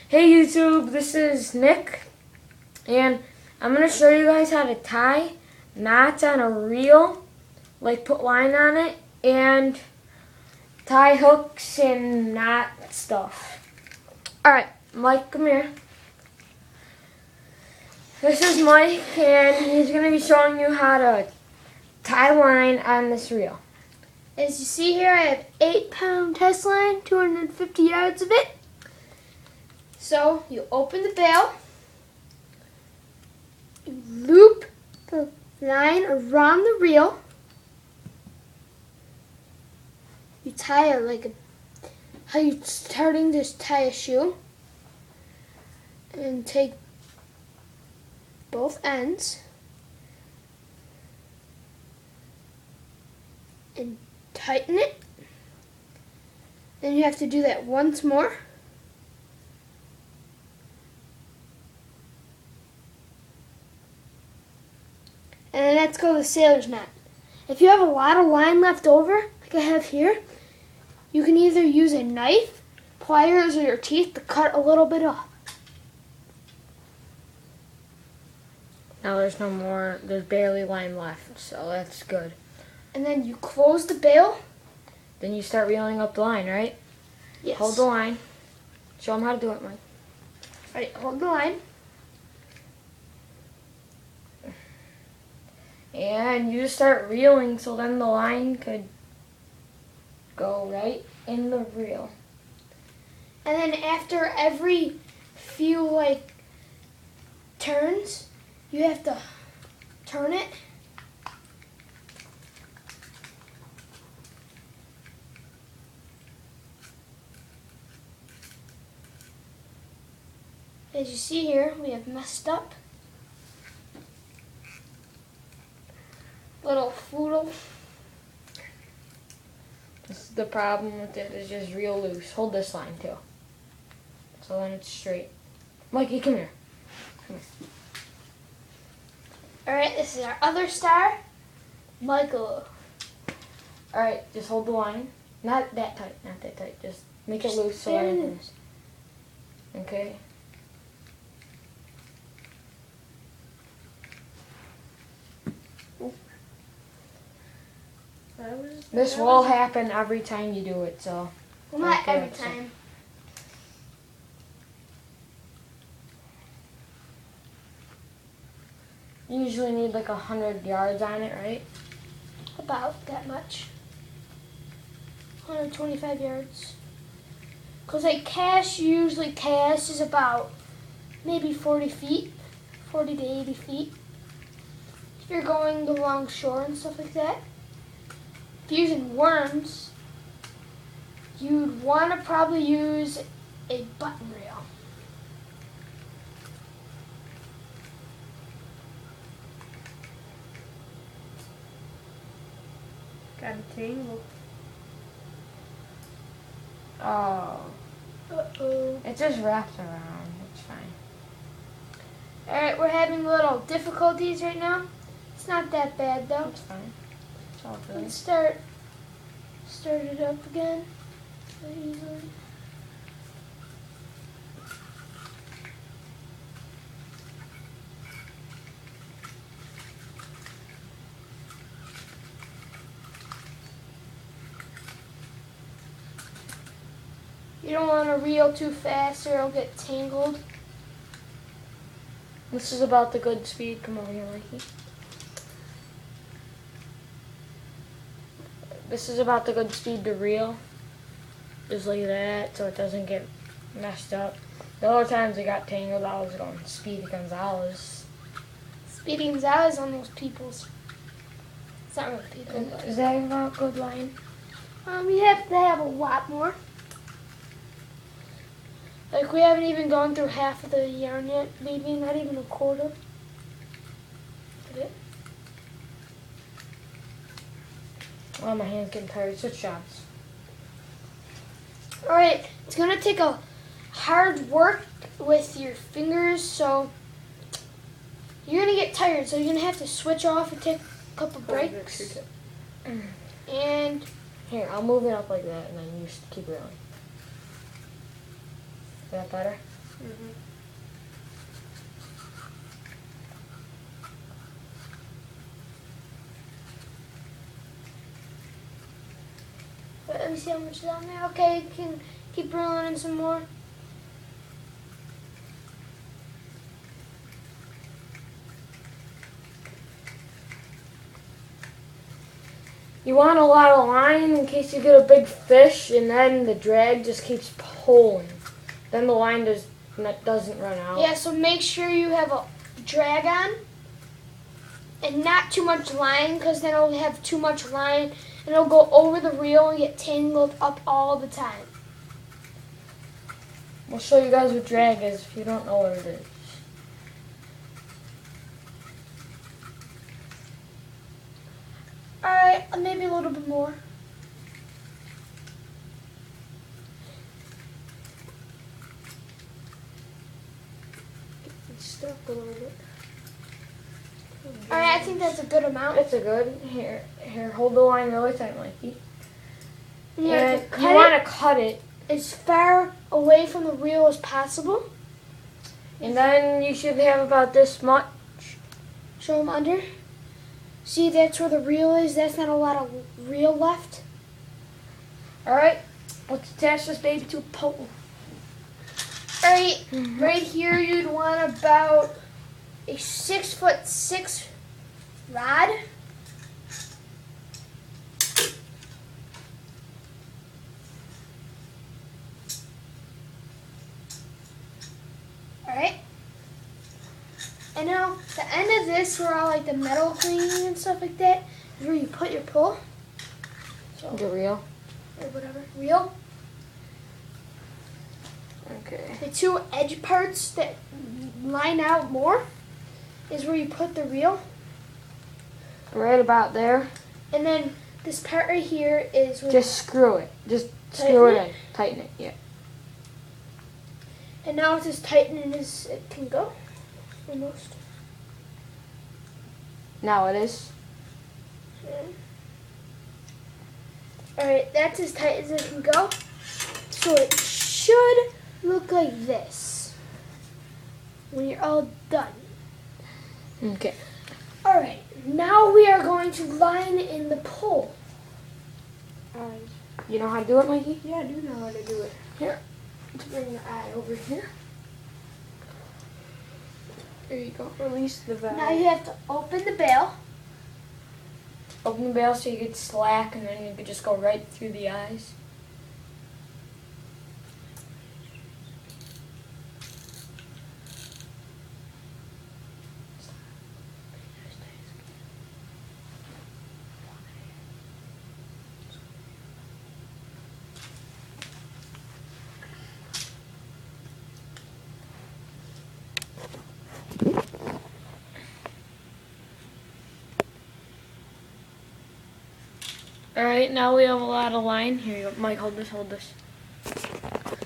Hey YouTube, this is Nick, and I'm going to show you guys how to tie knots on a reel, like put line on it, and tie hooks and knot stuff. Alright, Mike, come here. This is Mike, and he's going to be showing you how to tie line on this reel. As you see here, I have 8-pound test line, 250 yards of it. So you open the bail, you loop the line around the reel, you tie it like how you're starting to tie a shoe, and take both ends and tighten it. Then you have to do that once more. And then that's called a sailor's knot. If you have a lot of line left over, like I have here, you can either use a knife, pliers, or your teeth to cut a little bit off. Now there's no more, there's barely line left, so that's good. And then you close the bail. Then you start reeling up the line, right? Yes. Hold the line. Show them how to do it, Mike. Alright, hold the line. And you just start reeling so then the line could go right in the reel. And then after every few turns, you have to turn it. As you see here, we have messed up. Little foodle. This is the problem with it, is just real loose. Hold this line too. So then it's straight. Mikey, come here. Come here. Alright, this is our other star, Michael. Alright, just hold the line. Not that tight, not that tight. Just make it loose so there it everything. is. Okay. This will happen every time you do it, so. Well, not okay, every so- time. You usually need like 100 yards on it, right? About that much. 125 yards. Because usually cast is about maybe 40 feet, 40 to 80 feet. If you're going along shore and stuff like that. If you're using worms, you'd want to probably use a button reel. Got a tangle. Oh. Uh-oh. It just wraps around. It's fine. Alright, we're having little difficulties right now. It's not that bad though. It's fine. It's all good. Let's start it up again. Very easily. You don't want to reel too fast or it'll get tangled. This is about the good speed. Come over here, Mikey. This is about the good speed to reel. Just like that, so it doesn't get messed up. The other times it got tangled, I was going Speedy Gonzalez. Speedy Gonzalez on those peoples. It's not really people, but Is that about good line? you have to have a lot more. Like we haven't even gone through half of the yarn yet, maybe not even a quarter. Oh, my hand's getting tired. Switch shots. Alright, it's going to take a hard work with your fingers, so you're going to get tired, so you're going to have to switch off and take a couple breaks. And here, I'll move it up like that, and then you just keep reeling. Is that better? Mm-hmm. Let me see how much is on there. Okay, you can keep reeling in some more. You want a lot of line in case you get a big fish, and then the drag just keeps pulling. Then the line doesn't run out. Yeah, so make sure you have a drag on and not too much line, because then it'll have too much line and it'll go over the reel and get tangled up all the time. We'll show you guys what drag is if you don't know what it is. Alright, maybe a little bit more. It's stuck a little bit. Alright, I think that's a good amount. It's a good. Here, hold the line really tight, Mikey. And And you want to cut it. as far away from the reel as possible. And then you should have about this much. Show them under. See, that's where the reel is. That's not a lot of reel left. Alright, let's attach this baby to a pole. Alright, right here you'd want about a 6'6" rod. Alright. And now the end of this, where all like the metal cleaning and stuff like that, is where you put your pull. So, The reel. or whatever. Reel. Okay. The two edge parts that line out more is where you put the reel. Right about there. And then this part right here is where Just screw it. Just Tighten screw it? it in. Tighten it, yeah. and now it's as tight as it can go. Almost. Now it is. Alright, that's as tight as it can go. So it should look like this when you're all done. Okay. Alright, now we are going to line in the pole. You know how to do it, Mikey? Yeah, I do know how to do it. Here. Let's bring your eye over here. There you go. Release the valve. Now you have to open the bail. Open the bail so you get slack, and then you could just go right through the eyes. Alright, now we have a lot of line. Here you go. Mike, hold this, hold this.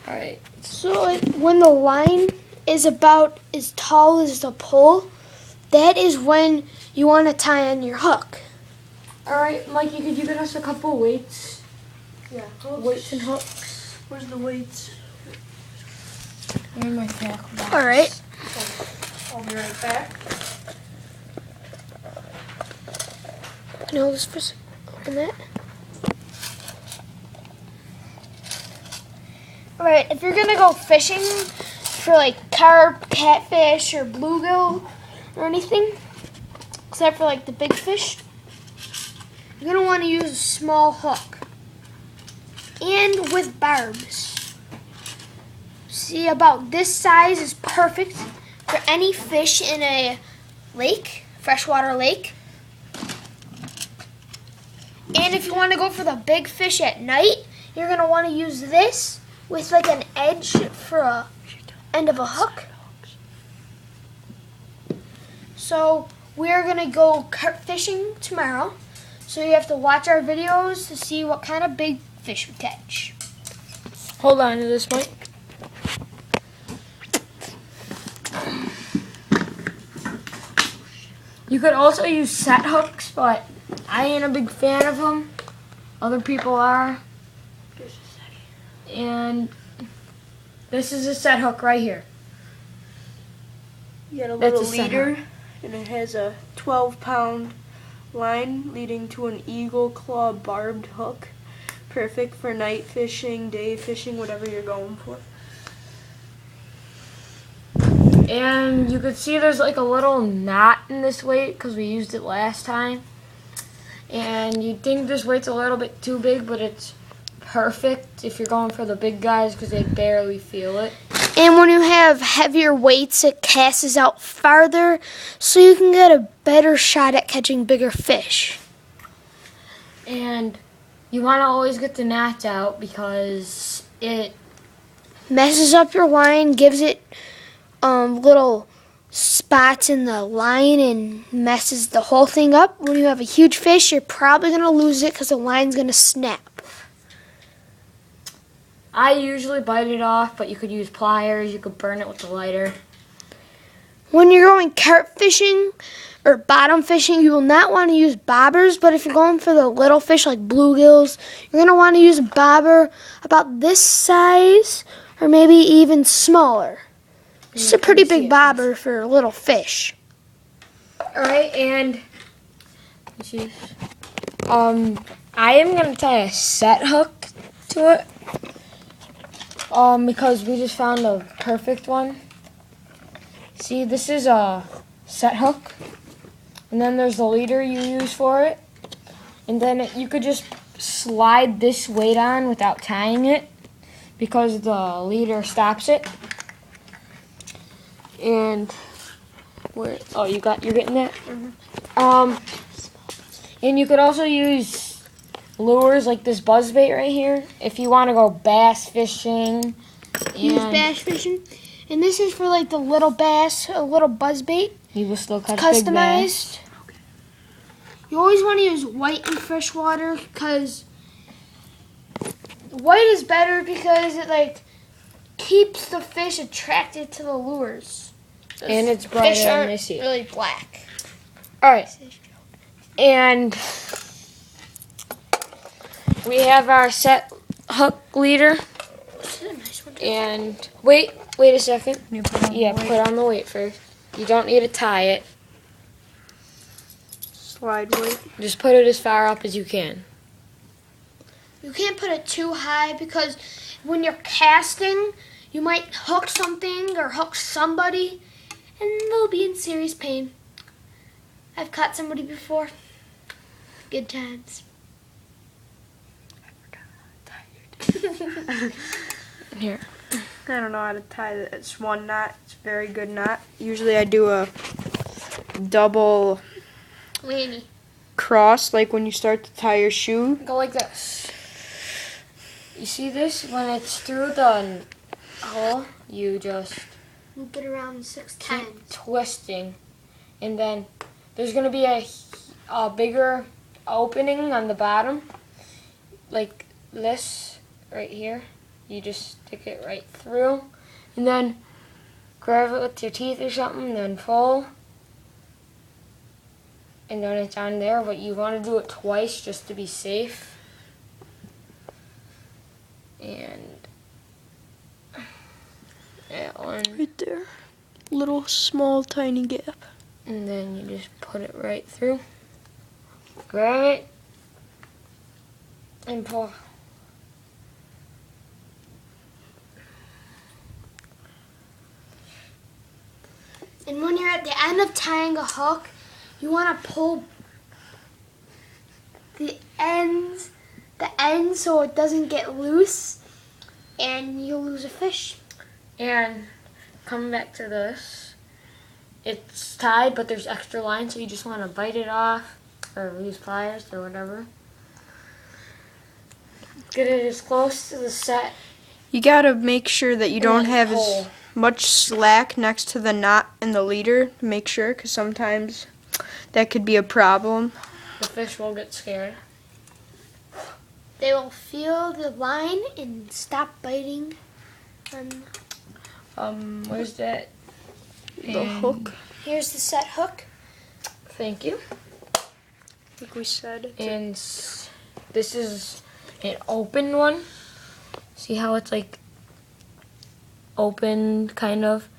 Alright. So when the line is about as tall as the pole, that is when you want to tie on your hook. Alright, Mikey, could you get us a couple weights? Yeah. Weights and hooks. Where's the weights? In my tackle box. All right. I'll be right back. Can you hold this for a second? Open that. Alright, if you're gonna go fishing for like carp, catfish, or bluegill or anything, except for like the big fish, you're gonna want to use a small hook and with barbs. See, about this size is perfect for any fish in a lake, freshwater lake. And if you want to go for the big fish at night, you're going to want to use this with like an edge for a end of a hook. So we're going to go carp fishing tomorrow. So you have to watch our videos to see what kind of big fish we catch. Hold on to this, Mike. You could also use set hooks, but I ain't a big fan of them. Other people are. And this is a set hook right here. You got a That's little a set leader, and it has a 12-pound line leading to an eagle claw barbed hook. Perfect for night fishing, day fishing, whatever you're going for. And you could see there's like a little knot in this weight because we used it last time. And you'd think this weight's a little bit too big, but it's perfect if you're going for the big guys because they barely feel it. And when you have heavier weights, it casts out farther, so you can get a better shot at catching bigger fish. And you want to always get the knots out because it Messes up your line, gives it little spots in the line, and messes the whole thing up. When you have a huge fish, you're probably going to lose it because the line's going to snap. I usually bite it off, but you could use pliers, you could burn it with the lighter. When you're going carp fishing or bottom fishing, you will not want to use bobbers, but if you're going for the little fish like bluegills, you're going to want to use a bobber about this size or maybe even smaller. It's a pretty big bobber for little fish. Alright, and I am going to tie a set hook to it. Because we just found a perfect one. See, this is a set hook, and then there's the leader you use for it, and then you could just slide this weight on without tying it because the leader stops it. And where? Oh, you're getting that? Mm-hmm. And you could also use lures like this buzzbait right here if you want to go bass fishing. Use bass fishing, and this is for like the little bass, a little buzzbait. You will still catch big bass. Customized. You always want to use white in freshwater because white is better because it like keeps the fish attracted to the lures. And it's brighter Fish than aren't they see. really black. All right, and we have our set hook leader. This is a nice one. And wait a second. You put on the weight. Put on the weight first. You don't need to tie it. Slide weight. Just put it as far up as you can. You can't put it too high because when you're casting, you might hook something or hook somebody, and they'll be in serious pain. I've caught somebody before. Good times. Here. I don't know how to tie it. It's one knot. It's a very good knot. Usually I do a double Lanny. cross, like when you start to tie your shoe. Go like this. You see this? When it's through the hole, you just Loop it around 6 keep times. twisting. And then there's going to be a bigger opening on the bottom. Like this right here. You just stick it right through. And then grab it with your teeth or something, then pull. And then it's on there, but you want to do it twice just to be safe. And that one. Right there. Little small tiny gap. And then you just put it right through. Grab it. And pull. And when you're at the end of tying a hook, you want to pull the ends so it doesn't get loose, and you'll lose a fish. And coming back to this, it's tied, but there's extra line, so you just want to bite it off or use pliers or whatever. Get it as close to the set. You gotta make sure that you don't then have pull. as much slack next to the knot and the leader to make sure, because sometimes that could be a problem. The fish will get scared. They will feel the line and stop biting. Where's that? The hook, Here's the set hook. Thank you. like we said. And this is an open one. See how it's like open, kind of?